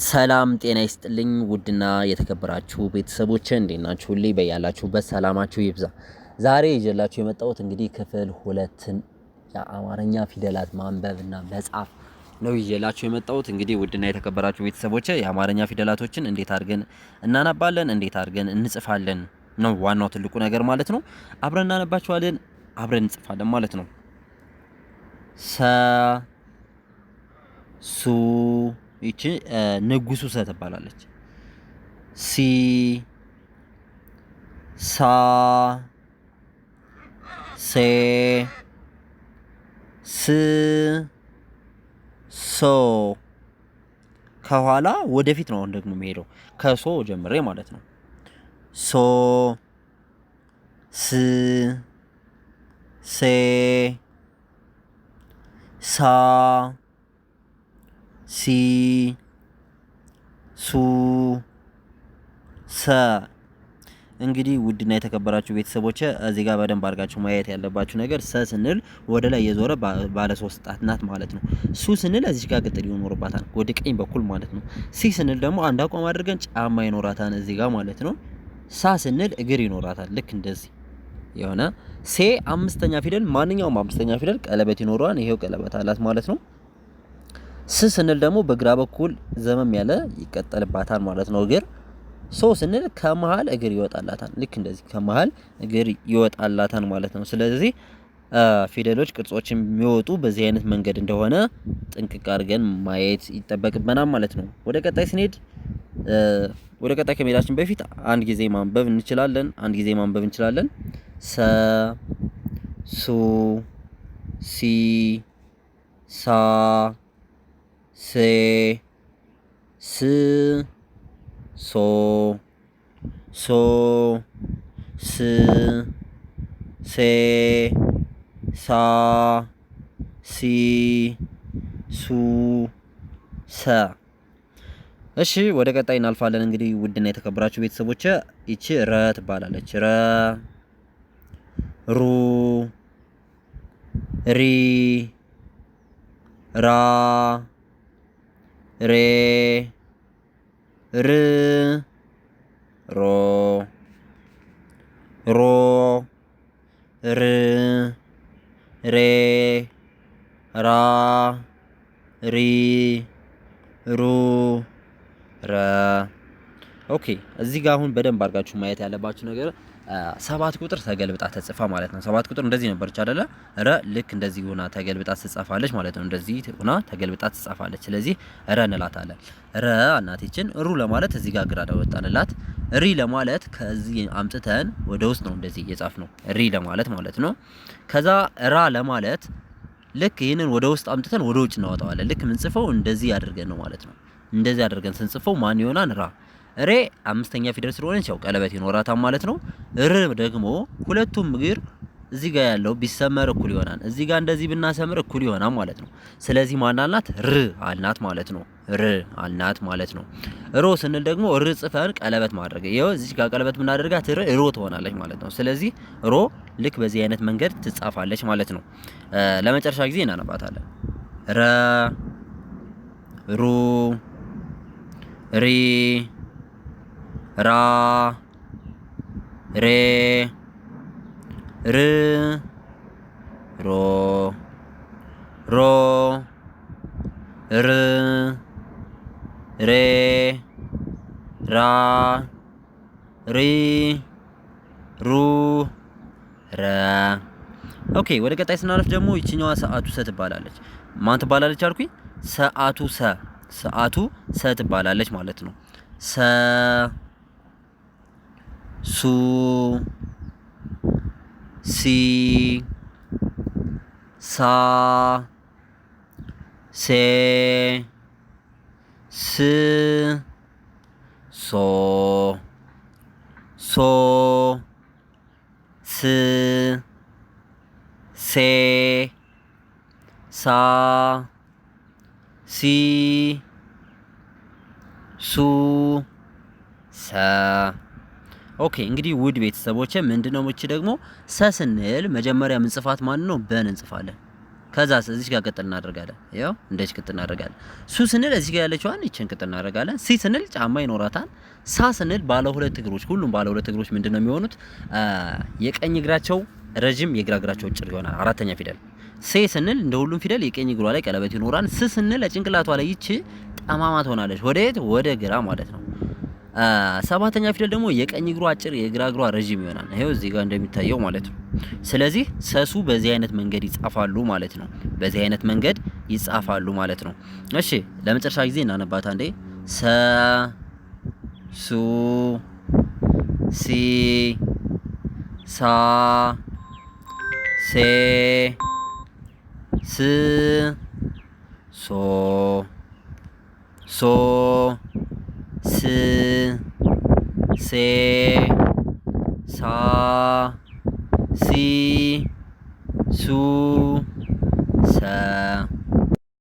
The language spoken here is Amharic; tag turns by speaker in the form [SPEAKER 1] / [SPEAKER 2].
[SPEAKER 1] ሰላም ጤና ይስጥልኝ ውድና የተከበራችሁ ቤተሰቦቼ እንዴት ናችሁልኝ? በያላችሁበት ሰላማችሁ ይብዛ። ዛሬ ይዤላችሁ የመጣሁት እንግዲህ ክፍል 2ን የአማርኛ ፊደላት ማንበብና መጻፍ ነው ይዤላችሁ የመጣሁት። እንግዲህ ውድና የተከበራችሁ ቤተሰቦቼ የአማርኛ ፊደላቶችን እንዴት አድርገን እናነባለን፣ እንዴት አድርገን እንጽፋለን ነው ዋናው ትልቁ ነገር ማለት ነው። አብረን እናነባቸዋለን፣ አብረን እንጽፋለን ማለት ነው። ሰ ሱ ይቺ ንጉሱ ሰ ትባላለች። ሲ ሳ ሴ ስ ሶ ከኋላ ወደፊት ነው ደግሞ የሚሄደው ከሶ ጀምሬ ማለት ነው። ሶ ስ ሴ ሳ ሲ ሱ ሰ እንግዲህ ውድና የተከበራችሁ ቤተሰቦቼ እዚህ ጋር በደንብ አድርጋችሁ ማየት ያለባችሁ ነገር ሰ ስንል ወደ ላይ የዞረ ባለ 3 ጣት ናት ማለት ነው። ሱ ስንል እዚህ ጋር ቅጥል ይኖርባታል ወደ ቀኝ በኩል ማለት ነው። ሲ ስንል ደግሞ አንድ አቋም አድርገን ጫማ ይኖራታል እዚህ ጋር ማለት ነው። ሳ ስንል እግር ይኖራታል ልክ እንደዚህ የሆነ ሴ አምስተኛ ፊደል ማንኛውም አምስተኛ ፊደል ቀለበት ይኖረዋል። ይሄው ቀለበት አላት ማለት ነው። ስ ስንል ደግሞ በግራ በኩል ዘመም ያለ ይቀጠልባታል ማለት ነው እግር። ሶ ስንል ከመሃል እግር ይወጣላታል ልክ እንደዚህ ከመሃል እግር ይወጣላታል ማለት ነው። ስለዚህ ፊደሎች ቅርጾች የሚወጡ በዚህ አይነት መንገድ እንደሆነ ጥንቅቅ አድርገን ማየት ይጠበቅብናል ማለት ነው። ወደ ቀጣይ ስንሄድ ወደ ቀጣይ ከመሄዳችን በፊት አንድ ጊዜ ማንበብ እንችላለን። ሰ ሱ ሲ ሳ ሴ ስ ሶ ሶ ስ ሴ ሳ ሲ ሱ ሰ እሺ ወደ ቀጣይ እናልፋለን። እንግዲህ ውድና የተከበራችሁ ቤተሰቦቼ ይቺ ረ ትባላለች። ረ ሩ ሪ ራ ሬ ር ሮ ሮ ር ሬ ራ ሪ ሩ ረ ኦኬ። እዚህ ጋር አሁን በደንብ አድርጋችሁ ማየት ያለባችሁ ነገር 7 ቁጥር ተገልብጣ ተጽፋ ማለት ነው። 7 ቁጥር እንደዚህ ነበርች አይደለ? ረ ልክ እንደዚህ ሆና ተገልብጣ ትጻፋለች ማለት ነው። እንደዚህ ሆና ተገልብጣ ትጻፋለች። ስለዚህ ረ እንላታለን። ረ እናቴችን ሩ ለማለት እዚህ ጋር ግራ ወጣንላት። ሪ ለማለት ከዚህ አምጥተን ወደ ውስጥ ነው እንደዚህ እየጻፍ ነው ሪ ለማለት ማለት ነው። ከዛ ራ ለማለት ልክ ይሄንን ወደ ውስጥ አምጥተን ወደ ውጭ እናወጣዋለን። ልክ ምን ጽፈው እንደዚህ አድርገን ነው ማለት ነው። እንደዚህ አድርገን ስንጽፈው ማን ይሆናል? ራ ሬ አምስተኛ ፊደል ስለሆነች ያው ቀለበት ይኖራታል ማለት ነው። ር ደግሞ ሁለቱም እግር እዚህ ጋር ያለው ቢሰመር እኩል ይሆናል። እዚህ ጋር እንደዚህ ብናሰምር እኩል ይሆናል ማለት ነው። ስለዚህ ማን አልናት? ር አልናት ማለት ነው። ር አልናት ማለት ነው። ሮ ስንል ደግሞ ር ጽፈን ቀለበት ማድረግ ይኸው እዚህ ጋር ቀለበት ብናደርጋት ሮ ትሆናለች ማለት ነው። ስለዚህ ሮ ልክ በዚህ አይነት መንገድ ትጻፋለች ማለት ነው። ለመጨረሻ ጊዜ እናነባታለን። ረ ሩ ሪ ራ ሬ ር ሮ ሮ ር ሬ ራ ሪ ሩ ረ ኦኬ። ወደ ቀጣይ ስናልፍ ደግሞ ይችኛዋ ሰዓቱ ሰ ትባላለች። ማን ትባላለች አልኩኝ? ሰዓቱ ሰ ትባላለች ማለት ነው። ሰ ሱ ሲ ሳ ሴ ስ ሶ ሶ ስ ሴ ሳ ሲ ሱ ሰ ኦኬ። እንግዲህ ውድ ቤተሰቦቼ ምንድነው እቺ ደግሞ ሰ ስንል መጀመሪያ ምንጽፋት ማን ነው? በን እንጽፋለን። ከዛስ እዚህ ጋር ቅጥል እናደርጋለን። ያው እንደዚህ ቅጥል እናደርጋለን። ሱ ስንል እዚህ ጋር ያለችዋን ይችን ቅጥል እናደርጋለን። ሲ ስንል ጫማ ይኖራታል። ሳ ስንል ባለ ሁለት እግሮች፣ ሁሉም ባለ ሁለት እግሮች ምንድነው የሚሆኑት? የቀኝ እግራቸው ረጅም የግራ እግራቸው አጭር ይሆናል። አራተኛ ፊደል። ሴ ስንል እንደ ሁሉም ፊደል የቀኝ እግሯ ላይ ቀለበት ይኖራል። ስ ስንል ጭንቅላቷ ላይ ይቺ ጠማማ ትሆናለች። ወዴት? ወደ ግራ ማለት ነው። ሰባተኛ ፊደል ደግሞ የቀኝ እግሯ አጭር የግራ እግሯ ረጅም ይሆናል። ይሄው እዚህ ጋር እንደሚታየው ማለት ነው። ስለዚህ ሰሱ በዚህ አይነት መንገድ ይጻፋሉ ማለት ነው። በዚህ አይነት መንገድ ይጻፋሉ ማለት ነው። እሺ ለመጨረሻ ጊዜ እናነባት አንዴ። ሰ ሱ ሲ ሳ ሴ ስ ሶ ሶ ስ ሴ ሳ ሲ ሱ ሰ